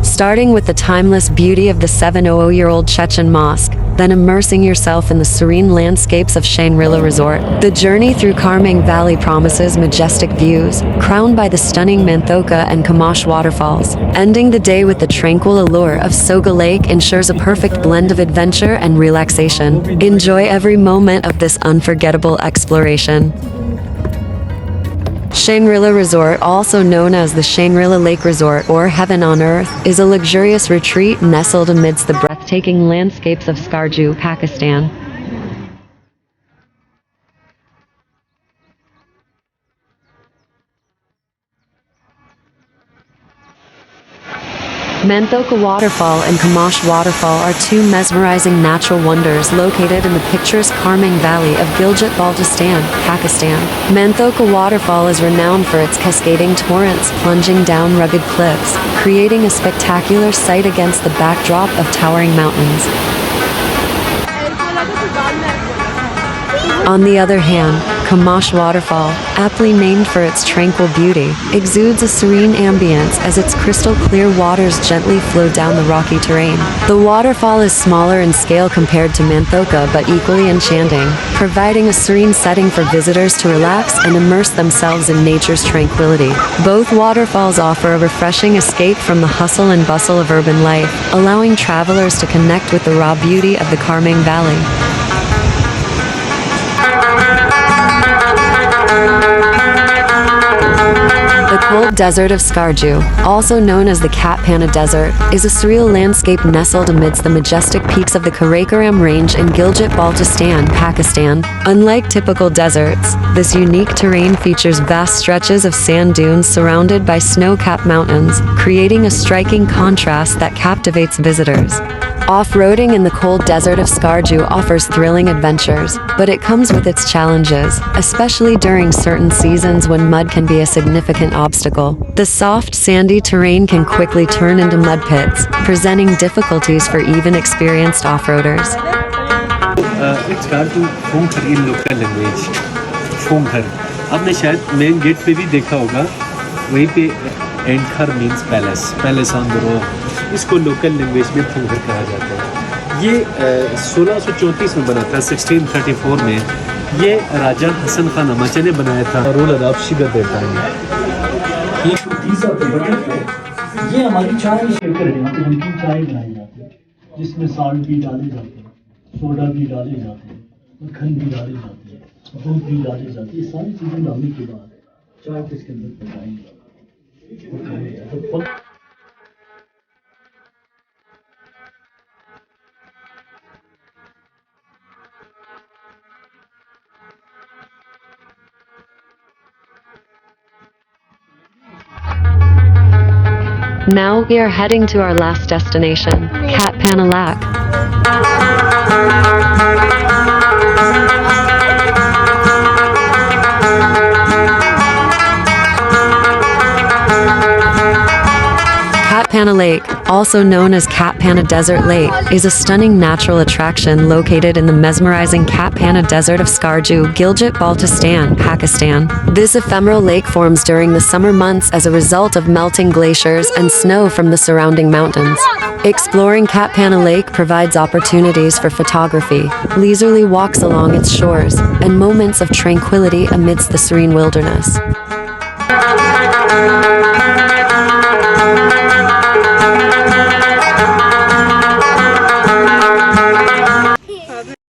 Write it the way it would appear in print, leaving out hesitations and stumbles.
starting with the timeless beauty of the 700-year-old Chechen mosque, then immersing yourself in the serene landscapes of Shangrila Resort. The journey through Karmang Valley promises majestic views, crowned by the stunning Manthoka and Khamosh waterfalls. Ending the day with the tranquil allure of Soga Lake ensures a perfect blend of adventure and relaxation. Enjoy every moment of this unforgettable exploration. Shangrila Resort, also known as the Shangrila Lake Resort or Heaven on Earth, is a luxurious retreat nestled amidst the breathtaking landscapes of Skardu, Pakistan. Manthoka Waterfall and Khamosh Waterfall are two mesmerizing natural wonders located in the picturesque Karmang Valley of Gilgit-Baltistan, Pakistan. Manthoka Waterfall is renowned for its cascading torrents plunging down rugged cliffs, creating a spectacular sight against the backdrop of towering mountains. On the other hand, Khamosh Waterfall, aptly named for its tranquil beauty, exudes a serene ambience as its crystal-clear waters gently flow down the rocky terrain. The waterfall is smaller in scale compared to Manthoka but equally enchanting, providing a serene setting for visitors to relax and immerse themselves in nature's tranquility. Both waterfalls offer a refreshing escape from the hustle and bustle of urban life, allowing travelers to connect with the raw beauty of the Karmang Valley. The cold desert of Skardu, also known as the Katpana Desert, is a surreal landscape nestled amidst the majestic peaks of the Karakoram Range in Gilgit-Baltistan, Pakistan. Unlike typical deserts, this unique terrain features vast stretches of sand dunes surrounded by snow-capped mountains, creating a striking contrast that captivates visitors. Off-roading in the cold desert of Skardu offers thrilling adventures, but it comes with its challenges, especially during certain seasons when mud can be a significant obstacle. The soft, sandy terrain can quickly turn into mud pits, presenting difficulties for even experienced off-roaders. It's Skardu Phonghar in local language. Phonghar. आपने शायद main gate पे भी देखा होगा, वहीं पे एंडखर means palace, palace on the road. इसको लोकल लैंग्वेज में फुंगर कहा जाता है. ये 1634 में बना था, 1634 में. ये राजा हसन खान अमाचे ने बनाया था. रोल अदाब शिदत देता है. ये हमारी चाय की शेकर है, यहाँ पे नमकीन चाय बनाई जाती है, जिसमें साल्ट भी डाले जाते हैं, सोडा भी डाले जाते हैं, मक्खन भी डाले जाते हैं, दूध भी डाले जाते हैं. ये सारी चीज़ें डालने के बाद चाय को इसके अंदर पकाएंगे. Now we are heading to our last destination, Katpana Lake. Katpana Lake, also known as Katpana Desert Lake, is a stunning natural attraction located in the mesmerizing Katpana Desert of Skardu, Gilgit-Baltistan, Pakistan. This ephemeral lake forms during the summer months as a result of melting glaciers and snow from the surrounding mountains. Exploring Katpana Lake provides opportunities for photography, leisurely walks along its shores, and moments of tranquility amidst the serene wilderness.